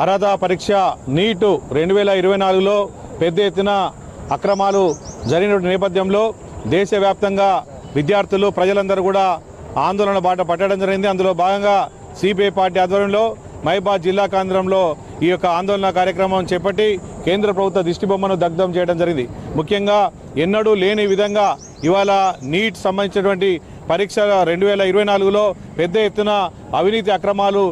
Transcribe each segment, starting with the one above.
అర్హత పరీక్ష నీటు 2024లో పెద్ద ఎత్తున అక్రమాలు జరిగిన నేపథ్యంలో దేశవ్యాప్తంగా విద్యార్థులు ప్రజలందరూ కూడా ఆందోళన బాట పట్టడం జరిగింది. అందులో భాగంగా సిపిఐ పార్టీ ఆధ్వర్యంలో మహబూబాబాద్ జిల్లా కేంద్రంలో ఈ యొక్క ఆందోళన కార్యక్రమం చేపట్టి కేంద్ర ప్రభుత్వ దిష్టిబొమ్మను దగ్ధం చేయడం జరిగింది. ముఖ్యంగా ఎన్నడూ లేని విధంగా ఇవాళ నీట్ సంబంధించినటువంటి పరీక్ష 2024లో పెద్ద ఎత్తున అవినీతి అక్రమాలు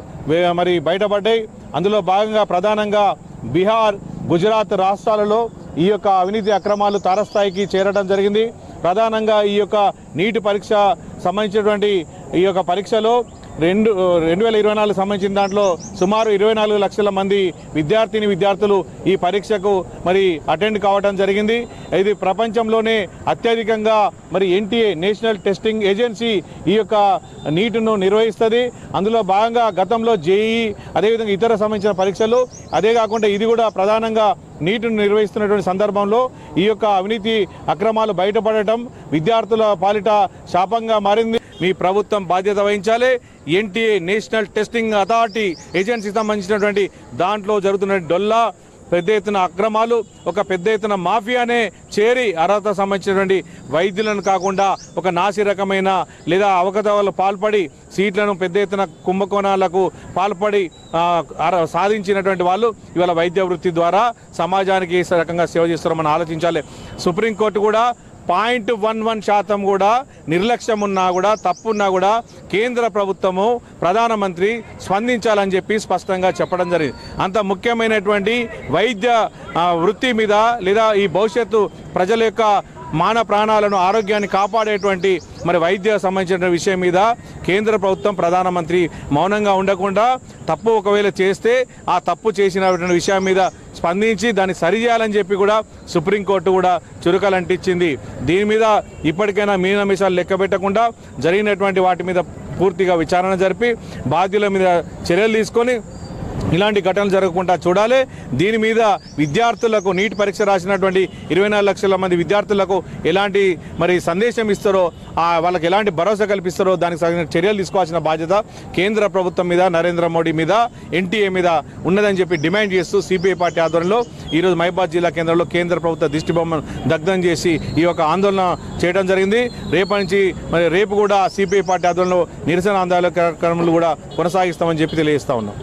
మరి బయటపడ్డాయి. అందులో భాగంగా ప్రధానంగా బీహార్, గుజరాత్ రాష్ట్రాలలో ఈ యొక్క అవినీతి అక్రమాలు తారస్థాయికి చేరడం జరిగింది. ప్రధానంగా ఈ యొక్క నీటి పరీక్ష సంబంధించినటువంటి ఈ యొక్క పరీక్షలో 2024 సంబంధించిన దాంట్లో సుమారు 24 లక్షల మంది విద్యార్థులు ఈ పరీక్షకు మరి అటెండ్ కావడం జరిగింది. ఇది ప్రపంచంలోనే అత్యధికంగా మరి ఎన్టీఏ నేషనల్ టెస్టింగ్ ఏజెన్సీ ఈ యొక్క నీటును నిర్వహిస్తుంది. అందులో భాగంగా గతంలో జేఈ అదేవిధంగా ఇతర సంబంధించిన పరీక్షలు, అదే కాకుండా ఇది కూడా ప్రధానంగా నీటును నిర్వహిస్తున్నటువంటి సందర్భంలో ఈ యొక్క అవినీతి అక్రమాలు బయటపడటం విద్యార్థుల పాలిట శాపంగా మారింది. మీ ప్రభుత్వం బాధ్యత వహించాలి. NTA national testing authority agency సంబంధించినటువంటి దాంట్లో జరుగుతున్న డొల్లా పెద్ద ఎత్తున అక్రమాలు, ఒక పెద్ద ఎత్తున మాఫియానే చేరి అర్హత సంబంధించినటువంటి వైద్యులను కాకుండా ఒక నాసి రకమైన లేదా అవకతవకలు పాల్పడి సీట్లను పెద్ద ఎత్తున కుంభకోణాలకు పాల్పడి సాధించినటువంటి వాళ్ళు ఇవాళ వైద్య వృత్తి ద్వారా సమాజానికి ఏ రకంగా సేవ చేస్తారో మనం ఆలోచించాలి. సుప్రీంకోర్టు కూడా 0.11% కూడా నిర్లక్ష్యం ఉన్నా కూడా, తప్పున్నా కూడా కేంద్ర ప్రభుత్వము ప్రధానమంత్రి స్పందించాలని చెప్పి స్పష్టంగా చెప్పడం జరిగింది. అంత ముఖ్యమైనటువంటి వైద్య వృత్తి మీద లేదా ఈ భవిష్యత్తు ప్రజల యొక్క మాన ప్రాణాలను ఆరోగ్యాన్ని కాపాడేటువంటి మరి వైద్య సంబంధించిన విషయం మీద కేంద్ర ప్రభుత్వం ప్రధానమంత్రి మౌనంగా ఉండకుండా తప్పు ఒకవేళ చేస్తే ఆ తప్పు చేసినటువంటి విషయం మీద స్పందించి దాన్ని సరిచేయాలని చెప్పి కూడా సుప్రీంకోర్టు కూడా చురుకలంటించింది. దీని మీద ఇప్పటికైనా మీనమిషాలు లెక్క పెట్టకుండా జరిగినటువంటి వాటి మీద పూర్తిగా విచారణ జరిపి బాధ్యుల మీద చర్యలు తీసుకొని ఇలాంటి ఘటనలు జరగకుండా చూడాలి. దీని మీద విద్యార్థులకు నీట్ పరీక్ష రాసినటువంటి 24 లక్షల మంది విద్యార్థులకు ఎలాంటి మరి సందేశం ఇస్తారో, వాళ్ళకి ఎలాంటి భరోసా కల్పిస్తారో దానికి తగిన చర్యలు తీసుకోవాల్సిన బాధ్యత కేంద్ర ప్రభుత్వం మీద, నరేంద్ర మోడీ మీద, ఎన్టీఏ మీద ఉన్నదని చెప్పి డిమాండ్ చేస్తూ సిపిఐ పార్టీ ఆధ్వర్యంలో ఈరోజు మహబూబాబాద్ జిల్లా కేంద్రంలో కేంద్ర ప్రభుత్వ దిష్టిబొమ్మను దగ్ధం చేసి ఈ యొక్క ఆందోళన చేయడం జరిగింది. రేపు కూడా సిపిఐ పార్టీ ఆధ్వర్యంలో నిరసన ఆందోళన కార్యక్రమాలు కూడా కొనసాగిస్తామని చెప్పి తెలియజేస్తా ఉన్నాం.